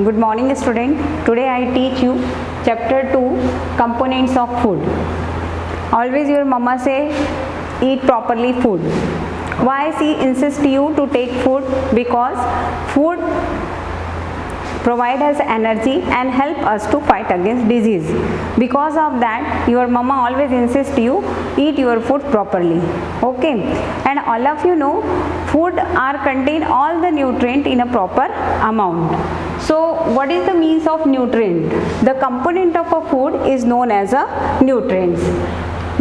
Good morning student. Today I teach you chapter 2 components of food. Always your mama say eat properly food. Why she insists you to take food? Because food provide us energy and help us to fight against disease. Because of that your mama always insists you eat your food properly. Okay, and all of you know food are contain all the nutrient in a proper amount. So what is the means of nutrient? The component of a food is known as a nutrients.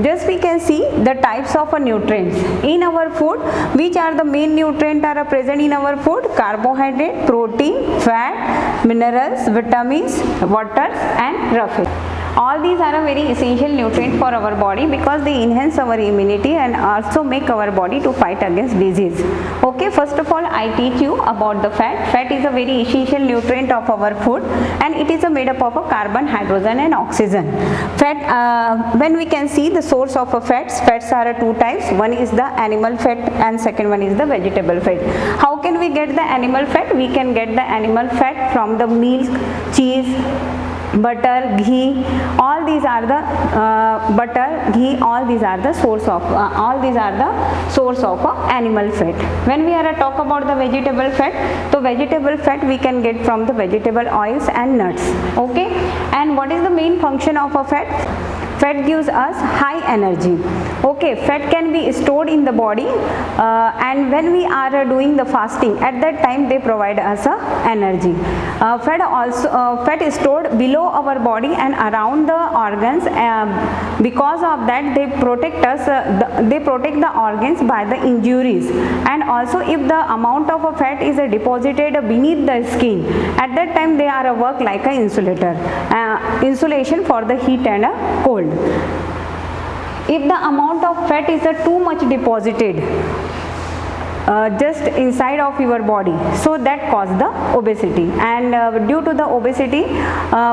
Just we can see the types of nutrients in our food. Which are the main nutrients are present in our food? Carbohydrate, protein, fat, minerals, vitamins, water and roughage. All these are a very essential nutrient for our body because they enhance our immunity and also make our body to fight against disease. Okay, first of all I teach you about the fat. Fat is a very essential nutrient of our food and it is made up of a carbon, hydrogen and oxygen. Fat, when we can see the source of fats are two types. One is the animal fat and second one is the vegetable fat. How can we get the animal fat? We can get the animal fat from the milk, cheese, butter, ghee. All these are the butter, ghee, all these are the source of animal fat. When we are talk about the vegetable fat, so vegetable fat we can get from the vegetable oils and nuts. Okay, and what is the main function of a fat? Fat gives us high energy. Okay, fat can be stored in the body and when we are doing the fasting, at that time they provide us energy. Fat is stored below our body and around the organs. Because of that they protect us, they protect the organs by the injuries, and also if the amount of a fat is deposited beneath the skin, at that time they are work like a insulator, insulation for the heat and cold. If the amount of fat is too much deposited just inside of your body, so that cause the obesity, and due to the obesity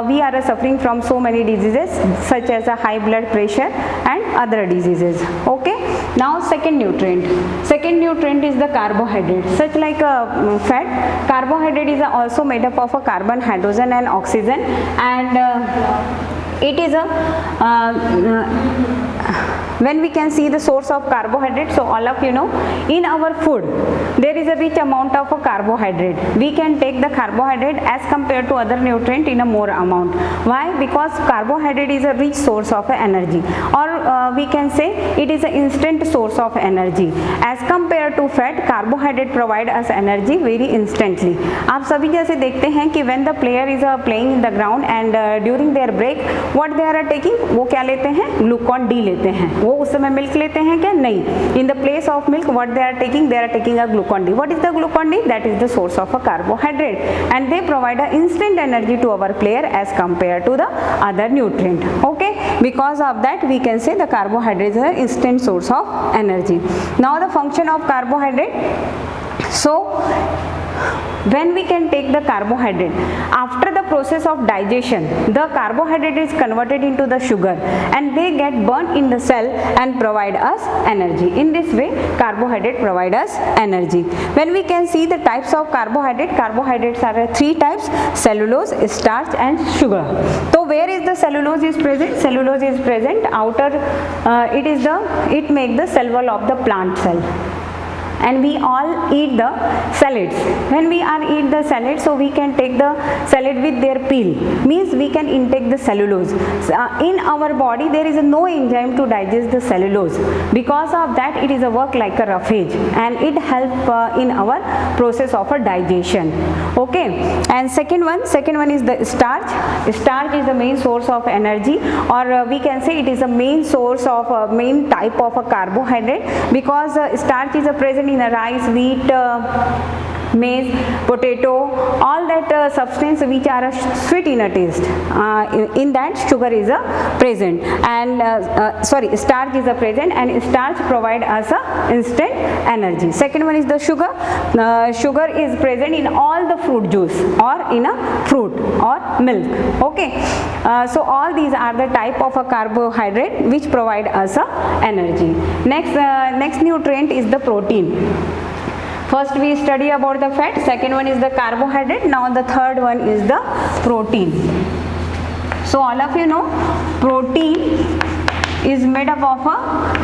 we are suffering from so many diseases such as a high blood pressure and other diseases. Okay, now second nutrient is the carbohydrate. Such like a fat, carbohydrate is also made up of a carbon, hydrogen and oxygen, and it is when we can see the source of carbohydrate. So all of you know in our food there is a rich amount of a carbohydrate. We can take the carbohydrate as compared to other nutrient in a more amount. Why? Because carbohydrate is a rich source of energy, or we can say it is an instant source of energy. As compared to fat, carbohydrate provide us energy very instantly. आप सभी जैसे देखते हैं कि when the player is playing in the ground and during their break what they are taking, वो क्या लेते हैं? ग्लूकॉन डी लेते हैं. वो उस समय मिल्क लेते हैं क्या? नहीं. In the place of milk what they are taking a glucon D. What is the glucon D? That is the source of a carbohydrate, and they provide a instant energy to our player as compared to the other nutrient. Okay, because of that we can say the carbohydrate is an instant source of energy. Now the function of carbohydrate. So when we can take the carbohydrate, after the process of digestion the carbohydrate is converted into the sugar and they get burnt in the cell and provide us energy. In this way carbohydrate provide us energy. When we can see the types of carbohydrates are three types: cellulose, starch and sugar. So where is the cellulose is present? Cellulose is present outer, it make the cell wall of the plant cell. And we all eat the salads. When we are eat the salad, so we can take the salad with their peel, means we can intake the cellulose. In our body there is no enzyme to digest the cellulose. Because of that it is a work like a roughage and it help in our process of a digestion. Okay, and second one is the starch. Starch is the main source of energy, or we can say it is the main source of main type of a carbohydrate, because starch is present in a rice, wheat, maize, potato, all that substance which are sweet in a taste. In that sugar is present, and starch is present, and starch provide us instant energy. Second one is the sugar. Sugar is present in all the fruit juice or in a fruit or milk. Okay, so all these are the type of a carbohydrate which provide us energy. Next nutrient is the protein. First we study about the fat, second one is the carbohydrate, now the third one is the protein. So all of you know protein is made up of a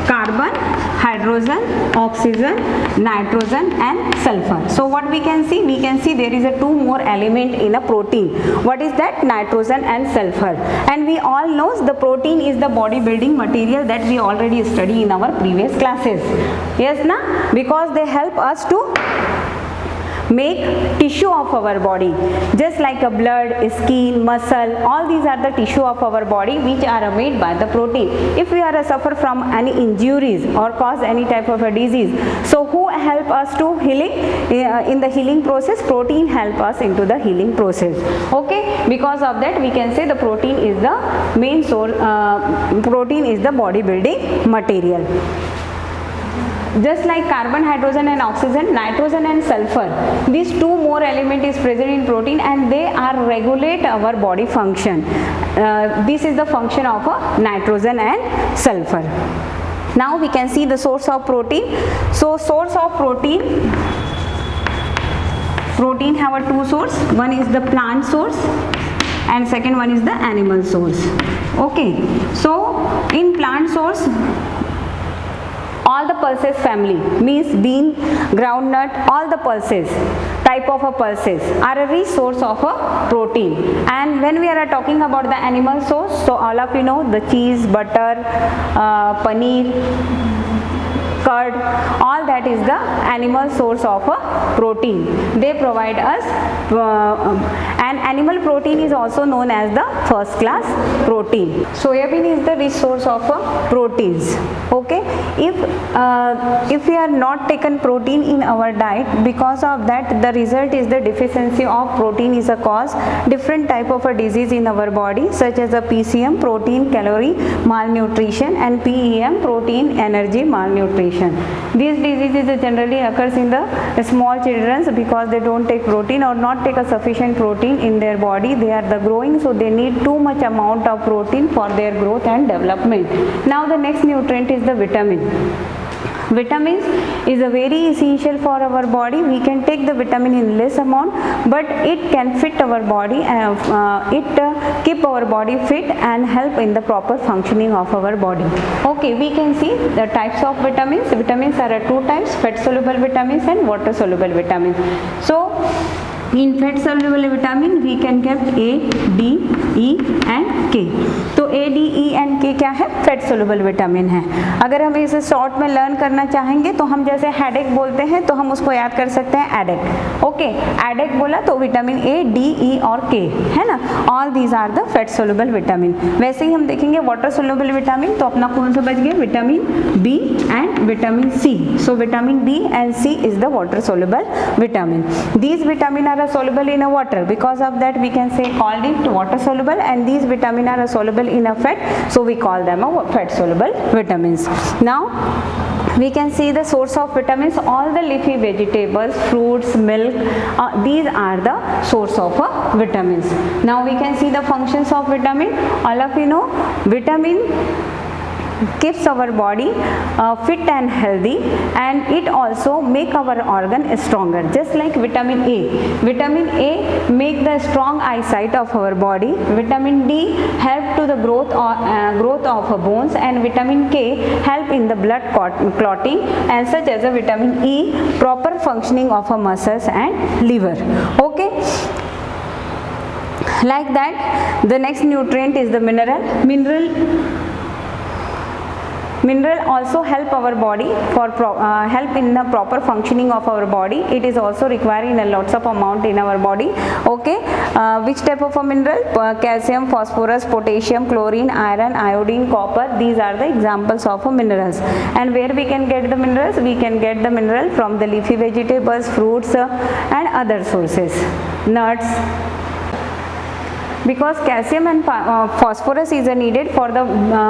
carbon, hydrogen, oxygen, nitrogen and sulfur. So what we can see? We can see there is a two more element in a protein. What is that? Nitrogen and sulfur. And we all know the protein is the bodybuilding material that we already study in our previous classes. Yes, na? Because they help us to make tissue of our body, just like a blood, skin, muscle, all these are the tissue of our body which are made by the protein. If we are suffer from any injuries or cause any type of a disease, so who help us to healing? In the healing process, protein help us into the healing process. Okay, because of that we can say the protein is the main source, protein is the bodybuilding material. Just like carbon, hydrogen and oxygen, nitrogen and sulfur, these two more element is present in protein and they are regulate our body function. This is the function of nitrogen and sulfur. Now we can see the source of protein. So source of protein have a two source. One is the plant source and second one is the animal source. Okay, so in plant source, all the pulses family, means bean, groundnut, all the pulses, type of a pulses are a rich source of a protein. And when we are talking about the animal source, so all of you know the cheese, butter, paneer, curd, all that is the animal source of a protein. They provide us and animal protein is also known as the first class protein. Soybean is the rich source of proteins. Okay, if we are not taken protein in our diet, because of that the result is the deficiency of protein is a cause different type of a disease in our body, such as a PCM, protein calorie malnutrition, and PEM, protein energy malnutrition. These diseases generally occurs in the small children because they don't take protein or not take a sufficient protein in their body. They are the growing, so they need too much amount of protein for their growth and development. Now the next nutrient is the vitamin. Vitamins is a very essential for our body. We can take the vitamin in less amount, but it can fit our body, keep our body fit and help in the proper functioning of our body. Okay, we can see the types of vitamins. Vitamins are two types: fat soluble vitamins and water soluble vitamins. So in fat soluble vitamin we can get A, D, E and K. तो A, D, E and K क्या है? Fat soluble vitamin है. अगर हम इसे short में learn करना चाहेंगे तो हम जैसे हेडेक बोलते हैं तो हम उसको याद कर सकते हैं एडेक. ओके, एडेक बोला तो विटामिन A, D, E और K है ना. All these are the fat soluble vitamin. वैसे ही हम देखेंगे वाटर सोलुबल विटामिन, तो अपना कौन सा बच गया? Vitamin B and vitamin C. So vitamin B and C is the water soluble vitamin. These vitamin are soluble in a water, because of that we can say called it water soluble, and these vitamin are soluble in a fat, so we call them a fat soluble vitamins. Now we can see the source of vitamins. All the leafy vegetables, fruits, milk, these are the source of vitamins. Now we can see the functions of vitamin. All of you know vitamin keeps our body fit and healthy, and it also make our organ stronger, just like vitamin A. Vitamin A make the strong eyesight of our body. Vitamin D help to the growth of bones, and vitamin K help in the blood clotting, and such as a vitamin E proper functioning of our muscles and liver. Okay, like that the next nutrient is the mineral also help our body for help in the proper functioning of our body. It is also required in a lots of amount in our body. Okay, which type of a mineral? Calcium, phosphorus, potassium, chlorine, iron, iodine, copper. These are the examples of minerals. And where we can get the minerals? We can get the mineral from the leafy vegetables, fruits and other sources, nuts. Because calcium and phosphorus is needed for the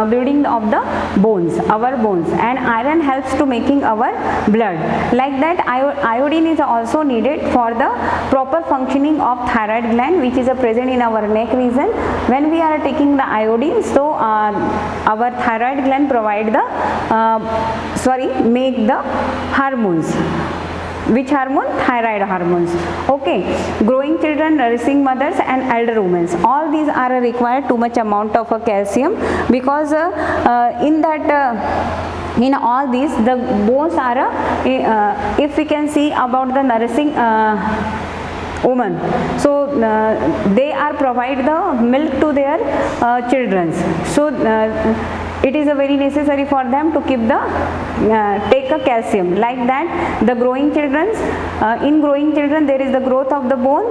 building of the bones, our bones, and iron helps to making our blood. Like that iodine is also needed for the proper functioning of thyroid gland, which is present in our neck region. When we are taking the iodine, so our thyroid gland provide the make the hormones. which hormone? Thyroid hormones. Okay, growing children, nourishing mothers and elder women, all these are required too much amount of calcium, because in that in all these the bones are if we can see about the nourishing woman, so they are provide the milk to their children, so it is a very necessary for them to keep the take a calcium. Like that the growing children, in growing children there is the growth of the bone,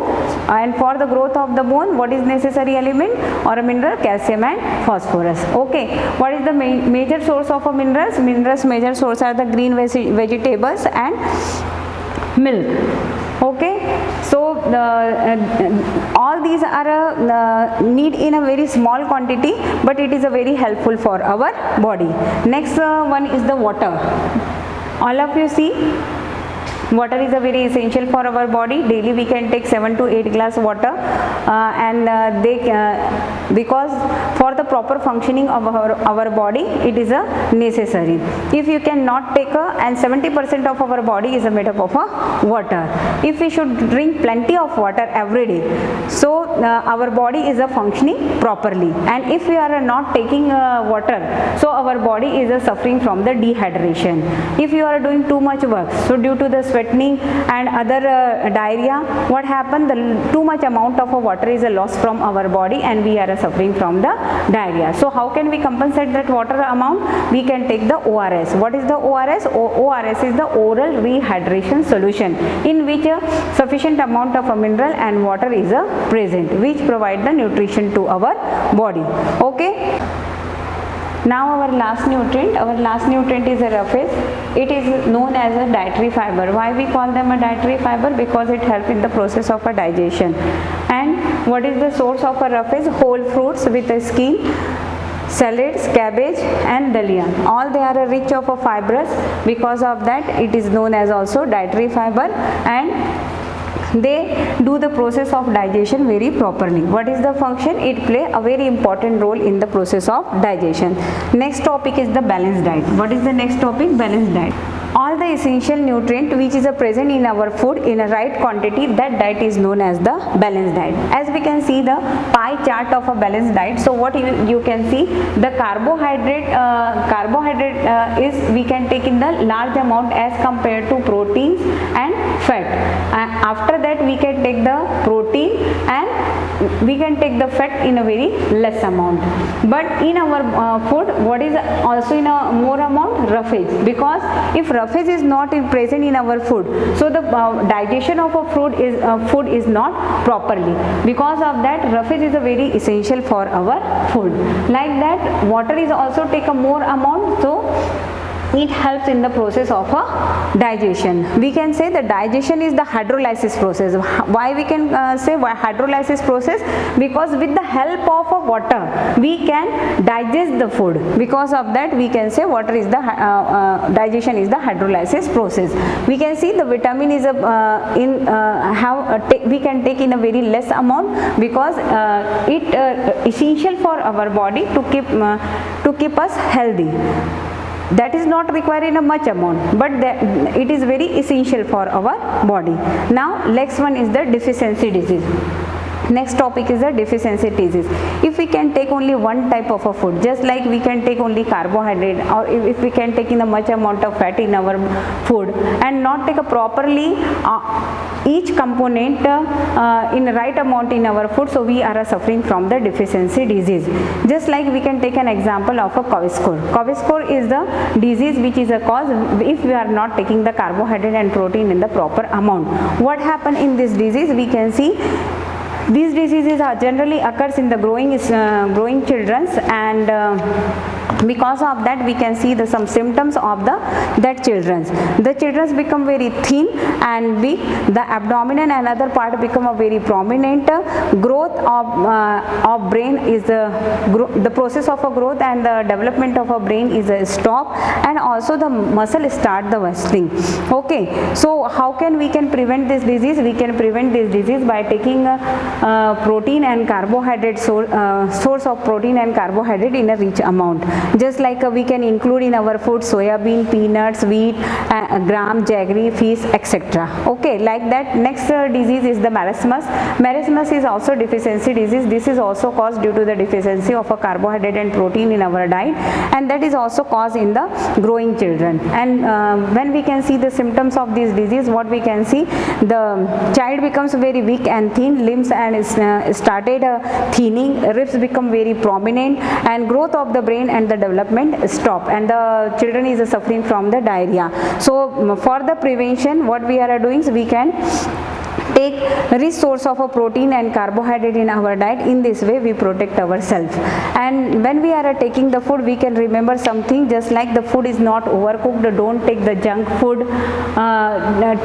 and for the growth of the bone what is necessary element or a mineral? Calcium and phosphorus. Okay, what is the major source of a minerals? Minerals major source are the green vegetables and milk. Okay, so all these are need in a very small quantity, but it is a very helpful for our body. Next one is the water. All of you see, water is a very essential for our body. Daily we can take 7 to 8 glass water, and because for the proper functioning of our body it is a necessary. If you cannot take and 70% of our body is made up of water. If we should drink plenty of water every day, so our body is functioning properly. And if we are not taking water, so our body is suffering from the dehydration. If you are doing too much work, so due to the sweating and other diarrhea, what happened? The too much amount of water is lost from our body, and we are suffering from the diarrhea. So how can we compensate that water amount? We can take the ORS. What is the ORS? ORS is the oral rehydration solution, in which a sufficient amount of a mineral and water is present, which provide the nutrition to our body. Okay. Now our last nutrient is a roughage. It is known as a dietary fiber. Why we call them a dietary fiber? Because it helps in the process of a digestion. And what is the source of a roughage? Whole fruits with a skin, salads, cabbage and dalia. All they are rich of a fibrous. Because of that it is known as also dietary fiber, and they do the process of digestion very properly. What is the function? It play a very important role in the process of digestion. Next topic is the balanced diet. What is the next topic? Balanced diet. All the essential nutrient which is present in our food in a right quantity, that diet is known as the balanced diet. As we can see the pie chart of a balanced diet, so what you can see, the carbohydrate is we can take in the large amount as compared to proteins and fat. After that we can take the protein and we can take the fat in a very less amount. But in our food, what is also in a more amount? Roughage. Because if roughage is not present in our food, so the digestion of a food is not properly. Because of that, roughage is a very essential for our food. Like that, water is also take a more amount, so it helps in the process of a digestion. We can say the digestion is the hydrolysis process. Why we can say hydrolysis process? Because with the help of water we can digest the food. Because of that we can say water is the digestion is the hydrolysis process. We can see the vitamin is we can take in a very less amount, because it essential for our body to keep us healthy. That is not required in a much amount, but it is very essential for our body. Now next one is the deficiency disease. Next topic is the deficiency disease. If we can take only one type of a food, just like we can take only carbohydrate, or if we can take in a much amount of fat in our food and not take a properly each component in the right amount in our food, so we are suffering from the deficiency disease. Just like we can take an example of a Kwashiorkor. Kwashiorkor is the disease which is a cause if we are not taking the carbohydrate and protein in the proper amount. What happen in this disease? We can see these diseases are generally occurs in the growing children, and because of that we can see some symptoms of that children. The children become very thin and weak. The abdomen and other part become a very prominent. Growth of brain is the process of a growth and the development of a brain is a stop, and also the muscle start the wasting. Okay, so how can we prevent this disease? We can prevent this disease by taking protein and carbohydrate source of protein and carbohydrate in a rich amount. just like we can include in our food soya bean, peanuts, wheat, gram, jaggery, fish, etc. Okay, like that. Next disease is the marasmus. Marasmus is also deficiency disease. This is also caused due to the deficiency of a carbohydrate and protein in our diet, and that is also caused in the growing children. And when we can see the symptoms of this disease, what we can see, the child becomes very weak and thin, limbs and started thinning, ribs become very prominent, and growth of the brain and the development stop, and the children is suffering from the diarrhea. So for the prevention, what we are doing is we can take rich source of a protein and carbohydrate in our diet. In this way we protect ourselves. And when we are taking the food, we can remember something, just like the food is not overcooked, don't take the junk food,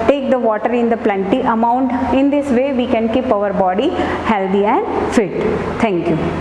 take the water in the plenty amount. In this way we can keep our body healthy and fit. Thank you.